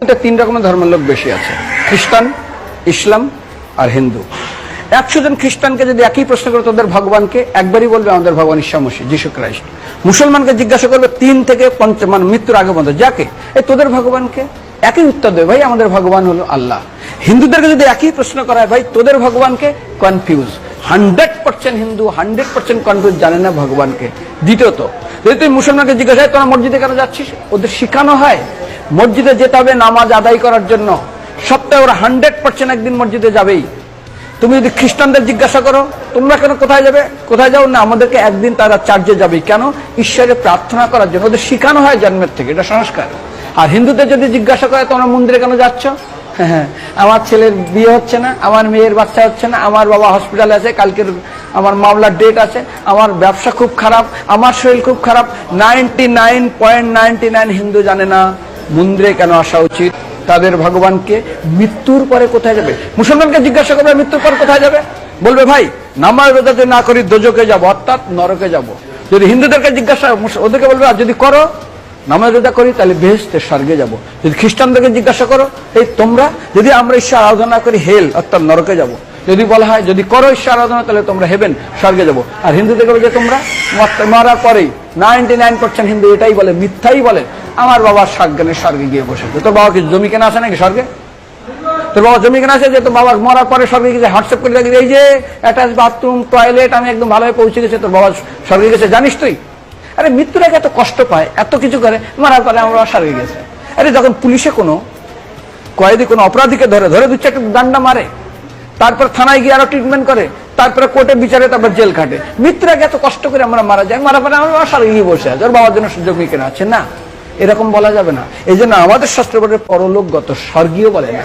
পৃথিবীতে 3 রকমের ধর্মের লোক বেশি আছে, খ্রিস্টান, ইসলাম আর হিন্দু। 100 জন খ্রিস্টানকে যদি একই প্রশ্ন করে তোদের ভগবানকে, একবারই বলবে আমাদের ভগবান ঈসা মসীহ, যিশু খ্রাইস্ট। মুসলমানকে জিজ্ঞাসা করবে 3 থেকে 5 মানে মৃত্যুর আগে পর্যন্ত, যাকে এই তোদের ভগবানকে, একই উত্তর দেবে, ভাই আমাদের ভগবান হলো আল্লাহ। হিন্দুদেরকে যদি একই প্রশ্ন করা হয়, ভাই তোদের ভগবানকে, কনফিউজ। 100% হিন্দু 100% কনফিউজ, জানে না ভগবানকে। দ্বিতীয়ত, যদি তুই মুসলমানকে জিজ্ঞাসা হয় তোরা মসজিদে কেন যাচ্ছিস, ওদের শিখানো হয় মসজিদে যেতে হবে নামাজ আদায় করার জন্য। সপ্তাহে ওরা 100% একদিন মসজিদে যাবেই। তুমি যদি খ্রিস্টানদের জিজ্ঞাসা করো তোমরা কেন কোথায় যাবে, কোথায় যাও না, আমাদেরকে একদিন তারা চার্চে যাবে। কেন? ঈশ্বরে প্রার্থনা করার জন্য। ওদের শিখানো হয় জন্মের থেকে, এটা সংস্কার। আর হিন্দুদের যদি জিজ্ঞাসা করে তোমরা মন্দিরে কেন যাচ্ছ, হ্যাঁ আমার ছেলের বিয়ে হচ্ছে না, আমার মেয়ের বাচ্চা হচ্ছে না, আমার বাবা হসপিটালে আছে, কালকের আমার মামলার ডেট আছে, আমার ব্যবসা খুব খারাপ, আমার শরীর খুব খারাপ। 99.99 হিন্দু জানে না মন্দিরে কেন আসা উচিত, তাদের ভগবানকে মৃত্যুর পরে কোথায় যাবে। মুসলমানকে জিজ্ঞাসা করবে মৃত্যুর পর কোথায় যাবে, বলবে ভাই নামাজ রোজা যদি না করি দোজকে যাব, অর্থাৎ নরকে যাব। যদি হিন্দুদেরকে জিজ্ঞাসা, ওদেরকে বলবে আর যদি করো নামাজ রোজা করি তাহলে বেহেশতে স্বর্গে যাব। যদি খ্রিস্টানদেরকে জিজ্ঞাসা করো এই তোমরা যদি আমরা ঈশ্বর আরাধনা করি হেল অর্থাৎ নরকে যাব। যদি বলা হয় যদি করো ঈশ্বর আরাধনা তাহলে তোমরা হেবেন স্বর্গে যাব। আর হিন্দুদেরকে বলে যে তোমরা মরার পরেই 99% হিন্দু এটাই বলে, মিথ্যাই বলে, আমার বাবা সাজ্ঞানের স্বর্গে গিয়ে বসেছে। তোর বাবা কি জমি কেনা আছে নাকি স্বর্গে? তোর বাবা জমি কেনা আছে যে তোর বাবা মরার পরে স্বর্গে গিয়ে হোয়াটসঅ্যাপ করে দেখি এই যে অ্যাটাচ বাথরুম টয়লেট আমি একদম ভালোভাবে পৌঁছে গেছে, তোর বাবা স্বর্গে গেছে জানিস তুই? আরে মৃত্যুর আগে এত কষ্ট পায়, এত কিছু করে, মারার পরে আমার বাবা স্বর্গে গেছে। আরে যখন পুলিশে কোনো কয়েদি কোনো অপরাধীকে ধরে 2-4 ডান্ডা মারে, তারপর থানায় গিয়ে আরো ট্রিটমেন্ট করে, তারপরে কোর্টে বিচারে, তারপর জেল খাটে, মৃত্যুর আগে এত কষ্ট করে আমরা মারা যাই, মারা পরে আমার বাবা স্বর্গে গিয়ে বসে আছে, ওর বাবার জন্য সুযোগ কেনা আছে না, এরকম বলা যাবে না। এই জন্য আমাদের শাস্ত্র বলে পরলোকগত, স্বর্গীয় বলে না।